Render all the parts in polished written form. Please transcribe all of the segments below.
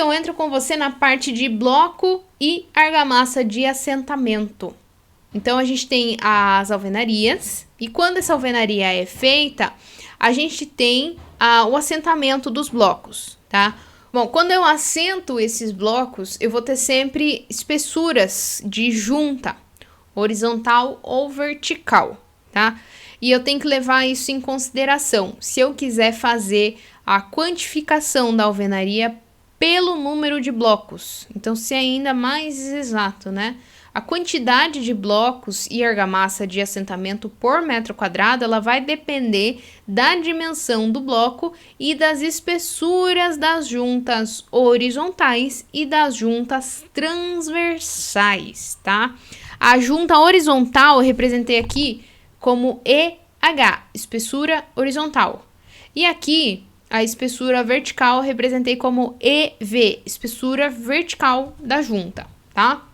eu entro com você na parte de bloco e argamassa de assentamento. Então, a gente tem as alvenarias, e quando essa alvenaria é feita, a gente tem o assentamento dos blocos, tá? Bom, quando eu assento esses blocos, eu vou ter sempre espessuras de junta, horizontal ou vertical, tá? E eu tenho que levar isso em consideração, se eu quiser fazer a quantificação da alvenaria pelo número de blocos. Então, se é ainda mais exato, né? A quantidade de blocos e argamassa de assentamento por metro quadrado, ela vai depender da dimensão do bloco e das espessuras das juntas horizontais e das juntas transversais, tá? A junta horizontal eu representei aqui como EH, espessura horizontal. E aqui, a espessura vertical eu representei como EV, espessura vertical da junta, tá?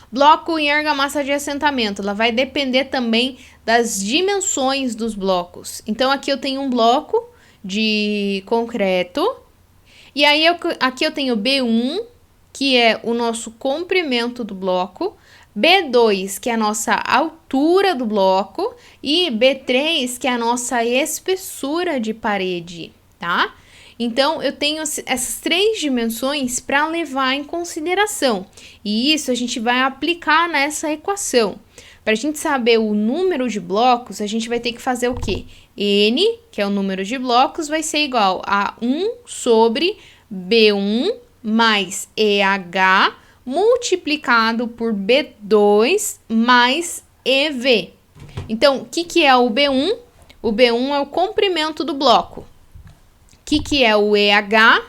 Bloco em argamassa de assentamento, ela vai depender também das dimensões dos blocos. Então, aqui eu tenho um bloco de concreto, e aí aqui eu tenho B1, que é o nosso comprimento do bloco, B2, que é a nossa altura do bloco, e B3, que é a nossa espessura de parede, tá? Então, eu tenho essas três dimensões para levar em consideração. E isso a gente vai aplicar nessa equação. Para a gente saber o número de blocos, a gente vai ter que fazer o quê? N, que é o número de blocos, vai ser igual a 1 sobre B1 mais EH multiplicado por B2 mais EV. Então, o que é o B1? O B1 é o comprimento do bloco. O que é o EH?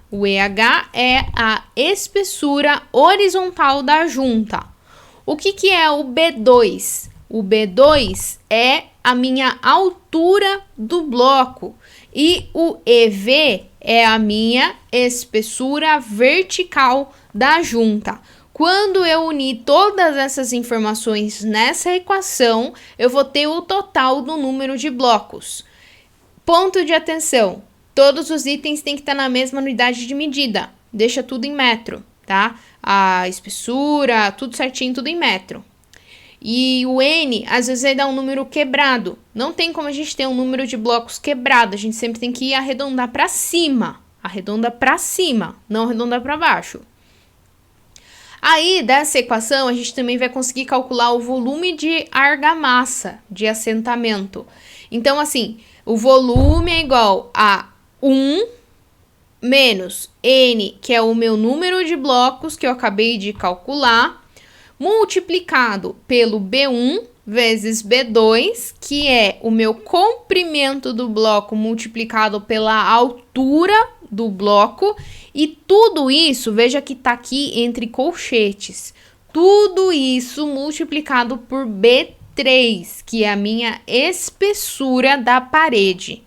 O EH é a espessura horizontal da junta. O que é o B2? O B2 é a minha altura do bloco. E o EV é a minha espessura vertical da junta. Quando eu unir todas essas informações nessa equação, eu vou ter o total do número de blocos. Ponto de atenção. Todos os itens têm que estar na mesma unidade de medida. Deixa tudo em metro, tá? A espessura, tudo certinho, tudo em metro. E o N, às vezes, vai dar um número quebrado. Não tem como a gente ter um número de blocos quebrado. A gente sempre tem que arredondar para cima. Arredonda para cima, não arredondar para baixo. Aí, dessa equação, a gente também vai conseguir calcular o volume de argamassa de assentamento. Então, assim, o volume é igual a 1 menos N, que é o meu número de blocos que eu acabei de calcular, multiplicado pelo B1 vezes B2, que é o meu comprimento do bloco multiplicado pela altura do bloco, e tudo isso, veja que tá aqui entre colchetes, tudo isso multiplicado por B3, que é a minha espessura da parede,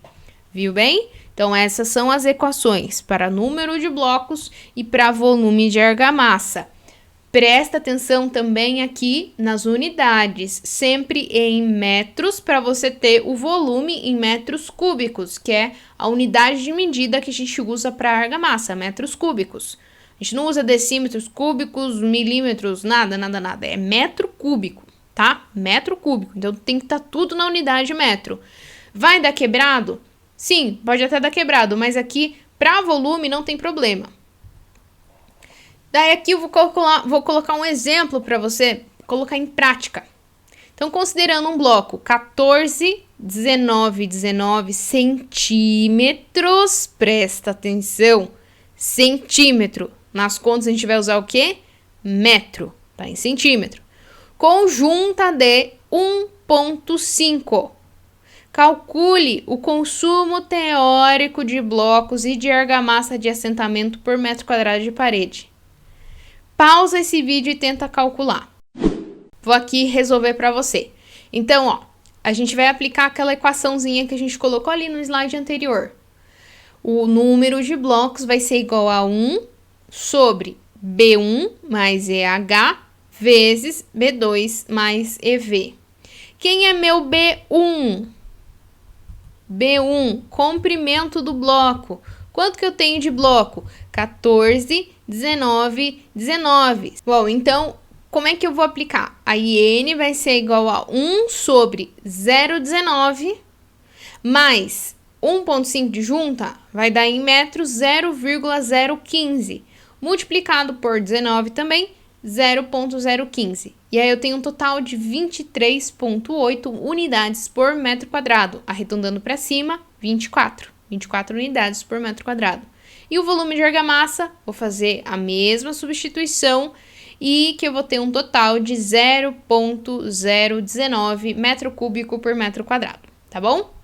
viu bem? Então, essas são as equações para número de blocos e para volume de argamassa. Presta atenção também aqui nas unidades, sempre em metros, para você ter o volume em metros cúbicos, que é a unidade de medida que a gente usa para argamassa, metros cúbicos. A gente não usa decímetros cúbicos, milímetros, nada, é metro cúbico, tá? Metro cúbico, então tem que estar tudo na unidade de metro. Vai dar quebrado? Sim, pode até dar quebrado, mas aqui, para volume, não tem problema. Daí aqui eu vou colocar um exemplo para você colocar em prática. Então, considerando um bloco 14, 19 centímetros, presta atenção, centímetro. Nas contas a gente vai usar o quê? Metro, tá em centímetro. Conjunta de 1,5. Calcule o consumo teórico de blocos e de argamassa de assentamento por metro quadrado de parede. Pausa esse vídeo e tenta calcular. Vou aqui resolver para você. Então, ó, a gente vai aplicar aquela equaçãozinha que a gente colocou ali no slide anterior. O número de blocos vai ser igual a 1 sobre B1 mais EH vezes B2 mais EV. Quem é meu B1? B1, comprimento do bloco. Quanto que eu tenho de bloco? 14, 19, 19. Bom, então, como é que eu vou aplicar? A IN vai ser igual a 1 sobre 0,19 mais 1,5 de junta vai dar em metros 0,015. Multiplicado por 19 também, 0,015. E aí eu tenho um total de 23,8 unidades por metro quadrado. Arredondando para cima, 24 unidades por metro quadrado. E o volume de argamassa, vou fazer a mesma substituição e que eu vou ter um total de 0,019 metro cúbico por metro quadrado, tá bom?